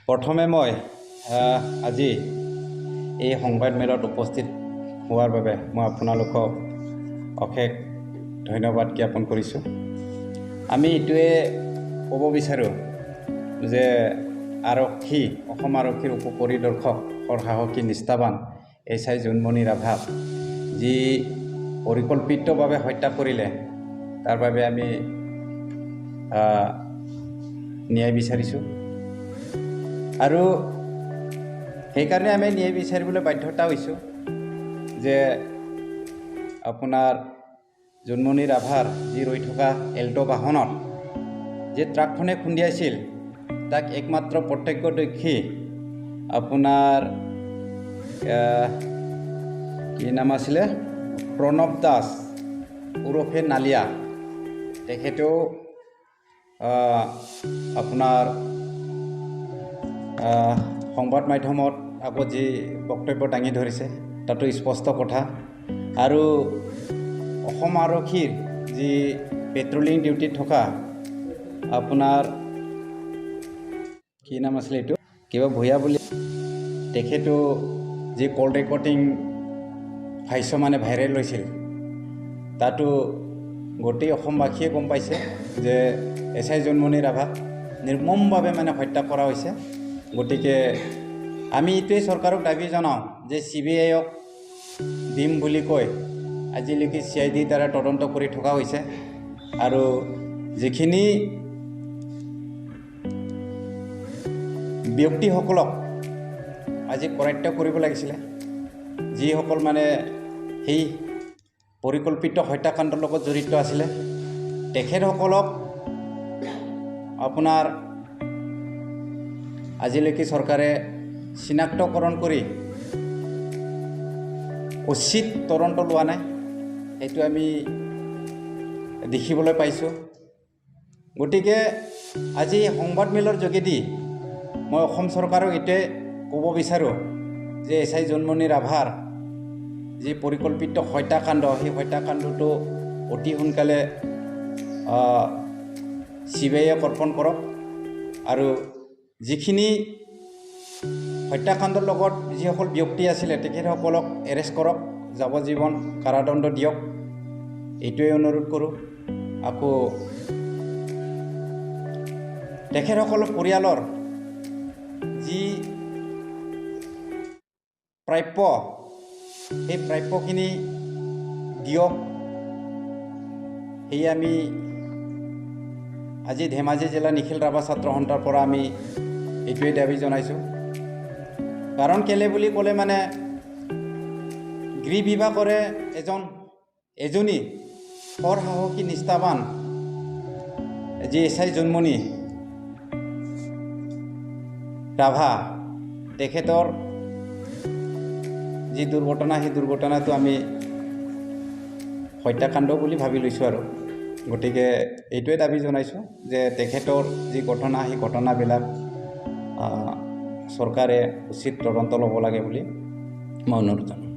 প্ৰথমে মই আজি এই সংবাদ মেলত উপস্থিত হোৱাৰ বাবে মই আপোনালোকক অশেষ ধন্যবাদ জ্ঞাপন কৰিছোঁ। আমি এইটোৱে ক'ব বিচাৰোঁ যে অসম আৰক্ষীৰ উপ পৰিদৰ্শক সৎসাহসী নিষ্ঠাবান SI জোনমণি ৰাভাক যি পৰিকল্পিতভাৱে হত্যা কৰিলে তাৰ বাবে আমি ন্যায় বিচাৰিছোঁ আৰু সেইকাৰণে আমি ন্যায় বিচাৰিবলৈ বাধ্যতা হৈছোঁ যে আপোনাৰ জোনমণি ৰাভাৰ যি ৰৈ থকা এল্টো বাহনত যে ট্ৰাকখনে খুন্দিয়াইছিল তাক একমাত্ৰ প্ৰত্যক্ষদৰ্শী আপোনাৰ কি নাম আছিলে প্ৰণৱ দাস ওৰফে নালিয়া, তেখেতেও আপোনাৰ সংবাদ মাধ্যমত আকৌ যি বক্তব্য দাঙি ধৰিছে তাতো স্পষ্ট কথা। আৰু অসম আৰক্ষীৰ যি পেট্ৰলিং ডিউটিত থকা আপোনাৰ কি নাম আছিলে এইটো কিবা ভূঞা বুলি, তেখেতো যি কল ৰেকৰ্ডিং মানে ভাইৰেল হৈছিল তাতো গোটেই অসমবাসীয়ে গম পাইছে যে SI জোনমণি ৰাভাক নিৰ্মমভাৱে মানে হত্যা কৰা হৈছে। গতিকে আমি এইটোৱে চৰকাৰক দাবী জনাওঁ যে CBIক দিম বুলি কৈ আজিলৈকে CID দ্বাৰা তদন্ত কৰি থকা হৈছে আৰু যিখিনি ব্যক্তিসকলক আজি কৰায়ত্ব কৰিব লাগিছিলে, যিসকল মানে সেই পৰিকল্পিত হত্যাকাণ্ডৰ লগত জড়িত আছিলে, তেখেতসকলক আপোনাৰ আজিলৈকে চৰকাৰে চিনাক্তকৰণ কৰি উচিত তদন্ত লোৱা নাই, সেইটো আমি দেখিবলৈ পাইছোঁ। গতিকে আজি সংবাদ মেলৰ যোগেদি মই অসম চৰকাৰক এইটোৱে ক'ব বিচাৰোঁ যে SI জোনমণি ৰাভাৰ যি পৰিকল্পিত হত্যাকাণ্ড সেই হত্যাকাণ্ডটো অতি সোনকালে CBIয়ে অৰ্পণ কৰক আৰু যিখিনি হত্যাকাণ্ডৰ লগত যিসকল ব্যক্তি আছিলে তেখেতসকলক এৰেষ্ট কৰক, যাৱজ্জীৱন কাৰাদণ্ড দিয়ক, এইটোৱে অনুৰোধ কৰোঁ। আকৌ তেখেতসকলৰ পৰিয়ালৰ যি প্ৰাপ্য সেই প্ৰাপ্যখিনি দিয়ক, সেয়ে আমি আজি ধেমাজি জিলা নিখিল ৰাভা ছাত্ৰ সন্থাৰ পৰা আমি এইটোৱে দাবী জনাইছোঁ। কাৰণ কেলে বুলি ক'লে মানে গৃহ বিভাগৰে এজনী সৎসাহসী নিষ্ঠাবান যি SI জোনমণি ৰাভা, তেখেতৰ যি দুৰ্ঘটনা সেই দুৰ্ঘটনাটো আমি হত্যাকাণ্ড বুলি ভাবি লৈছোঁ আৰু গতিকে এইটোৱে দাবী জনাইছোঁ যে তেখেতৰ যি ঘটনা সেই ঘটনাবিলাক চৰকাৰে উচিত তদন্ত ল'ব লাগে বুলি মই অনুৰোধ জনাওঁ।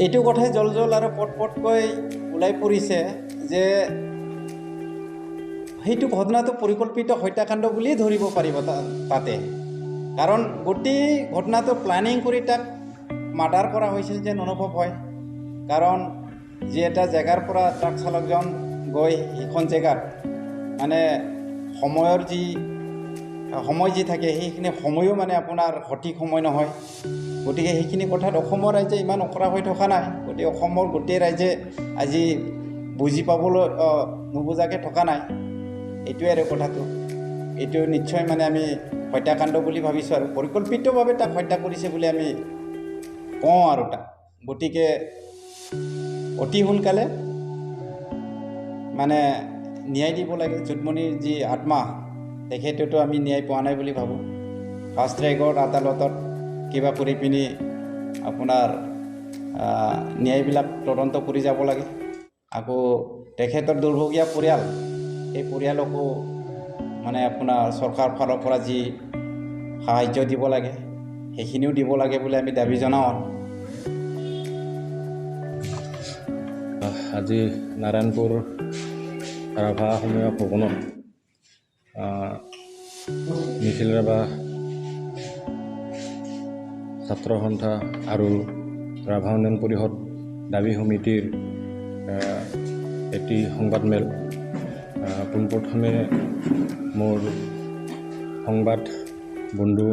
এইটো কথাই জল আৰু পটকৈ ওলাই পৰিছে যে সেইটো ঘটনাটো পৰিকল্পিত হত্যাকাণ্ড বুলিয়ে ধৰিব পাৰিব তাতে, কাৰণ গোটেই ঘটনাটো প্লানিং কৰি তাক মাৰ্ডাৰ কৰা হৈছিল যেন অনুভৱ হয়। কাৰণ যি এটা জেগাৰ পৰা ট্ৰাক চালকজন গৈ সেইখন জেগাত মানে সময় যি থাকে সেইখিনি সময়ো মানে আপোনাৰ সঠিক সময় নহয়। গতিকে সেইখিনি কথাত অসমৰ ৰাইজে ইমান অকৰা হৈ থকা নাই, গতিকে অসমৰ গোটেই ৰাইজে আজি বুজি পাবলৈ নুবুজাকৈ থকা নাই। এইটোৱে আৰু কথাটো, এইটো নিশ্চয় মানে আমি হত্যাকাণ্ড বুলি ভাবিছোঁ আৰু পৰিকল্পিতভাৱে তাক হত্যা কৰিছে বুলি আমি কওঁ আৰু তাক। গতিকে অতি সোনকালে মানে ন্যায় দিব লাগে। জোনমণিৰ যি আত্মা, তেখেতেতো আমি ন্যায় পোৱা নাই বুলি ভাবোঁ। ফাৰ্ষ্ট ট্ৰেকত আদালতত কিবা কৰি পিনি আপোনাৰ ন্যায়বিলাক তদন্ত কৰি যাব লাগে। আকৌ তেখেতৰ দুৰ্ভগীয়া পৰিয়াল, এই পৰিয়ালকো মানে আপোনাৰ চৰকাৰ ফালৰ পৰা যি সাহাৰ্য দিব লাগে সেইখিনিও দিব লাগে বুলি আমি দাবী জনাওঁ। আজি নাৰায়ণপুৰ ৰাভা অসমীয়া ভৱনত নিখিল ৰাভা ছাত্ৰ সন্থা আৰু ৰাভা উন্নয়ন পৰিষদ দাবী সমিতিৰ এটি সংবাদমেল। পোনপ্ৰথমে মোৰ সংবাদ বন্ধু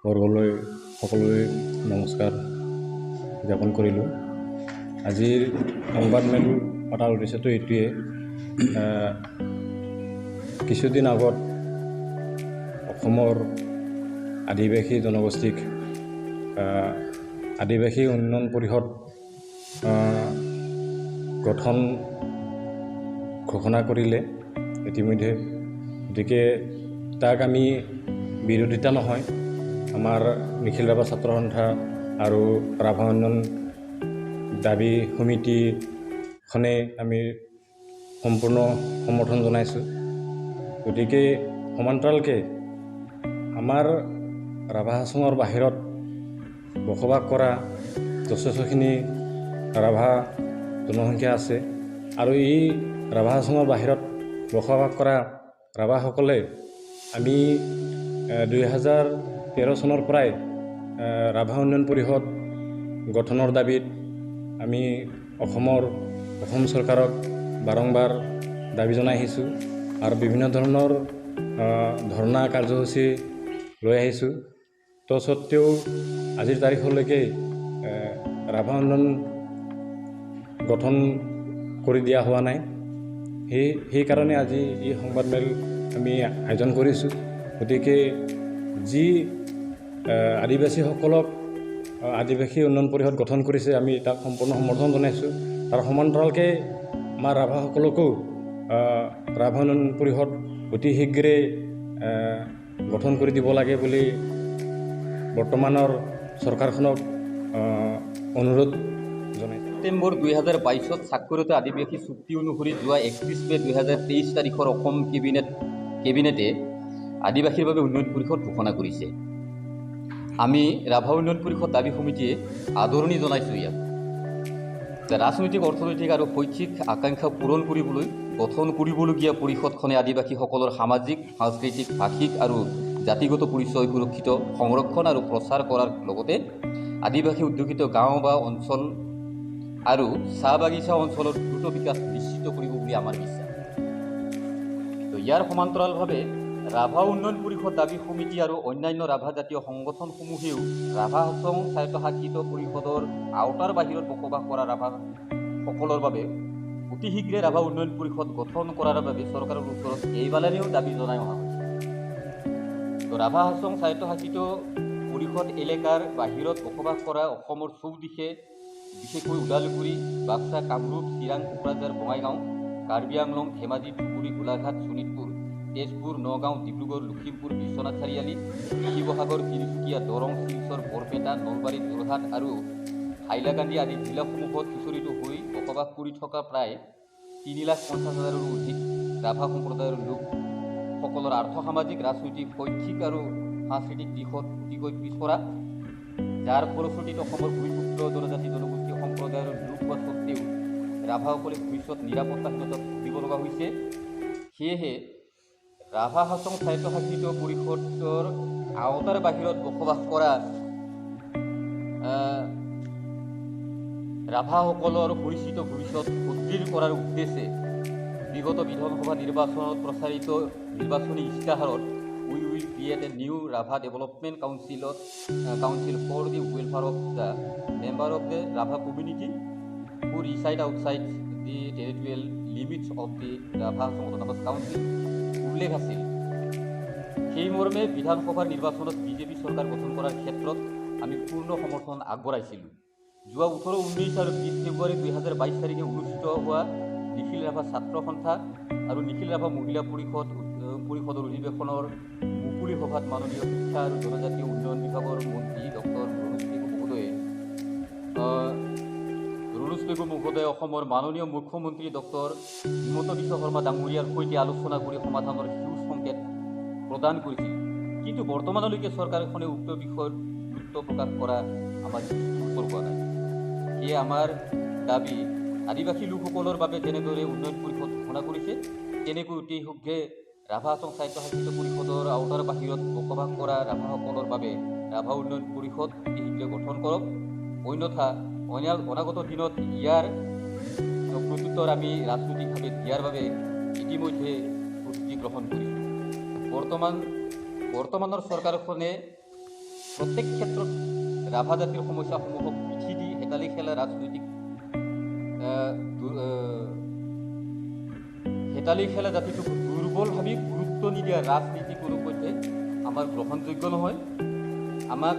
বৰ্গলৈ সকলোৱে নমস্কাৰ জ্ঞাপন কৰিলোঁ। আজিৰ সংবাদমেল পতাৰ উদ্দেশ্যটো এইটোৱে, কিছুদিন আগত অসমৰ আদিবাসী জনগোষ্ঠীক আদিবাসী উন্নয়ন পৰিষদ গঠন ঘোষণা কৰিলে ইতিমধ্যে। গতিকে তাক আমি বিৰোধিতা নহয়, আমাৰ নিখিল ৰাভা ছাত্ৰ সন্থা আৰু ৰাভা উন্নয়ন দাবী সমিতিখনে আমি সম্পূৰ্ণ সমৰ্থন জনাইছোঁ। গতিকে সমান্তৰালকৈ আমাৰ ৰাভা হাছঙৰ বাহিৰত বসবাস কৰা যথেষ্টখিনি ৰাভা জনসংখ্যা আছে, আৰু এই ৰাভা হাছঙৰ বাহিৰত বসবাস কৰা ৰাভাসকলে আমি 2013 চনৰ পৰাই ৰাভা উন্নয়ন পৰিষদ গঠনৰ দাবীত আমি অসম চৰকাৰক বাৰম্বাৰ দাবী জনাই আহিছোঁ আৰু বিভিন্ন ধৰণৰ ধৰ্ণা কাৰ্যসূচী লৈ আহিছোঁ। তৎসত্ত্বেও আজিৰ তাৰিখলৈকে ৰাভা উন্নয়ন গঠন কৰি দিয়া হোৱা নাই। সেইকাৰণে আজি এই সংবাদমেল আমি আয়োজন কৰিছোঁ। গতিকে যি আদিবাসীসকলক আদিবাসী উন্নয়ন পৰিষদ গঠন কৰিছে, আমি তাক সম্পূৰ্ণ সমৰ্থন জনাইছোঁ। তাৰ সমান্তৰালকৈ আমাৰ ৰাভাসকলকো ৰাভা উন্নয়ন পৰিষদ অতি শীঘ্ৰে গঠন কৰি দিব লাগে বুলি বৰ্তমানৰ চৰকাৰখনক অনুৰোধ জনাইছে। ছেপ্টেম্বৰ 2022 স্বাক্ষৰিত আদিবাসী চুক্তি অনুসৰি যোৱা 31 মে 2023 তাৰিখৰ অসম কেবিনেটে আদিবাসীৰ বাবে উন্নয়ন পৰিষদ ঘোষণা কৰিছে। আমি ৰাভা উন্নয়ন পৰিষদ দাবী সমিতিয়ে আদৰণি জনাইছোঁ। ইয়াত ৰাজনৈতিক, অৰ্থনৈতিক আৰু শৈক্ষিক আকাংক্ষা পূৰণ কৰিবলৈ গঠন কৰিবলগীয়া পৰিষদখনে আদিবাসীসকলৰ সামাজিক, সাংস্কৃতিক, ভাষিক আৰু জাতিগত পৰিচয় সুৰক্ষিত, সংৰক্ষণ আৰু প্ৰচাৰ কৰাৰ লগতে আদিবাসী উদ্যোগিত গাঁও বা অঞ্চল আৰু চাহ বাগিচা অঞ্চলৰ দ্ৰুত বিকাশ নিশ্চিত কৰিব বুলি আমাৰ বিশ্বাস। তো ইয়াৰ সমান্তৰালভাৱে ৰাভা উন্নয়ন পৰিষদ দাবী সমিতি আৰু অন্যান্য ৰাভা জাতীয় সংগঠনসমূহেও ৰাভা হাছং স্বায়ত্তশাসিত পৰিষদৰ আওতাৰ বাহিৰত বসবাস কৰা ৰাভাসকলৰ বাবে অতি শীঘ্ৰে ৰাভা উন্নয়ন পৰিষদ গঠন কৰাৰ বাবে চৰকাৰৰ ওচৰত এইবালেও দাবী জনাই অহা হৈছে। তো ৰাভা হাছং স্বায়ত্তশাসিত পৰিষদ এলেকাৰ বাহিৰত বসবাস কৰা অসমৰ চৌদিশে, বিশেষকৈ ওদালগুৰি, বাক্সা, কামৰূপ, চিৰাং, কোকৰাঝাৰ, বঙাইগাঁও, কাৰ্বি আংলং, ধেমাজি, ধুবুৰী, গোলাঘাট, শোণিতপুৰ, তেজপুৰ, নগাঁও, ডিব্ৰুগড়, লখিমপুৰ, বিশ্বনাথ চাৰিআলি, শিৱসাগৰ, তিনিচুকীয়া, দৰং, শিলচৰ, বৰপেটা, নলবাৰী, যোৰহাট আৰু হাইলাকান্দি আদি জিলাসমূহত সিঁচৰিত হৈ বসবাস কৰি থকা প্ৰায় 3,50,000ৰো অধিক ৰাভা সম্প্ৰদায়ৰ লোকসকলৰ আৰ্থ-সামাজিক, ৰাজনৈতিক, শৈক্ষিক আৰু সাংস্কৃতিক দিশত অতিকৈ পিছপৰা, যাৰ ফলশ্ৰুতিত অসমৰ ভূমিপুত্ৰ জনজাতি জনগোষ্ঠী সম্প্ৰদায়ৰ লোক হোৱা স্বত্তেও ৰাভাসকলে ভৱিষ্যত নিৰাপত্তাহীনতাত ভুগিব লগা হৈছে। সেয়েহে ৰাভা হাছং স্বায়ত্তশাসিত পৰিষদৰ আওতাৰ বাহিৰত বসবাস কৰা ৰাভাসকলৰ সুনিশ্চিত ভৱিষ্যত সুদৃঢ় কৰাৰ উদ্দেশ্যে বিগত বিধানসভা নিৰ্বাচনত প্ৰচাৰিত নিৰ্বাচনী ইস্তাহাৰত we will create a new Rabha development council for the welfare of the member of the Rabha community who reside outside the territorial limits of the Rabha Hasong autonomous council উল্লেখ আছিল। সেই মৰ্মে বিধানসভাৰ নিৰ্বাচনত বিজেপি চৰকাৰ গঠন কৰাৰ ক্ষেত্ৰত আমি পূৰ্ণ সমৰ্থন আগবঢ়াইছিলোঁ। যোৱা 18, 19 আৰু 20 ফেব্ৰুৱাৰী 2022 তাৰিখে অনুষ্ঠিত হোৱা নিখিল ৰাভা ছাত্ৰ সন্থা আৰু নিখিল ৰাভা মহিলা পৰিষদৰ অধিৱেশনৰ মুকলি সভাত মাননীয় শিক্ষা আৰু জনজাতীয় উন্নয়ন বিভাগৰ মন্ত্ৰী ডক্টৰ ৰুনুজ পেগু মহোদয়ে অসমৰ মাননীয় মুখ্যমন্ত্ৰী ডক্টৰ হিমন্ত বিশ্ব শৰ্মা ডাঙৰীয়াৰ সৈতে আলোচনা কৰি সমাধানৰ সেউজ সংকেত প্ৰদান কৰিছিল। কিন্তু বৰ্তমানলৈকে চৰকাৰখনে উক্ত বিষয়ত গুৰুত্ব প্ৰকাশ কৰা আমাৰ দৃষ্টিগোচৰ হোৱা নাই। সেয়ে আমাৰ দাবী, আদিবাসী লোকসকলৰ বাবে যেনেদৰে উন্নয়ন পৰিষদ ঘোষণা কৰিছে তেনেকৈ অতি শীঘ্ৰে ৰাভা আচং স্বায়ত্তশাসিত পৰিষদৰ আওতাৰ বাহিৰত বসবাস কৰা ৰাভাসকলৰ বাবে ৰাভা উন্নয়ন পৰিষদ অতি শীঘ্ৰে গঠন কৰক। অন্যথা অনাগত দিনত ইয়াৰ প্ৰত্যুত্তৰ আমি ৰাজনৈতিকভাৱে দিয়াৰ বাবে ইতিমধ্যে প্ৰস্তুতি গ্ৰহণ কৰিছোঁ। বৰ্তমানৰ চৰকাৰখনে প্ৰত্যেক ক্ষেত্ৰত ৰাভা জাতিৰ সমস্যাসমূহক পিঠি দি হেতালি খেলা জাতিটোক দুৰ্বল ভাবি গুৰুত্ব নিদিয়া ৰাজনীতি কোনো পধ্যে আমাৰ গ্ৰহণযোগ্য নহয়। আমাক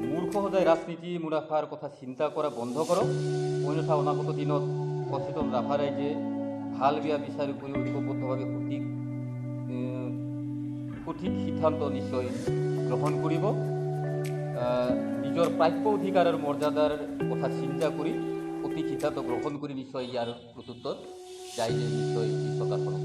মূৰ্খ সদায় ৰাজনীতি মুনাফাৰ কথা চিন্তা কৰা বন্ধ কৰক। অন্যথা অনাগত দিনত সচেতন ৰাভা ৰাইজে ভাল বেয়া বিচাৰ কৰি ঐক্যবদ্ধভাৱে সঠিক সিদ্ধান্ত নিশ্চয় গ্ৰহণ কৰিব। নিজৰ প্ৰাপ্য অধিকাৰ আৰু মৰ্যাদাৰ কথা চিন্তা কৰি সঠিক সিদ্ধান্ত গ্ৰহণ কৰি নিশ্চয় ইয়াৰ প্ৰত্যুত্তৰ ৰাইজে নিশ্চয় চৰকাৰখনক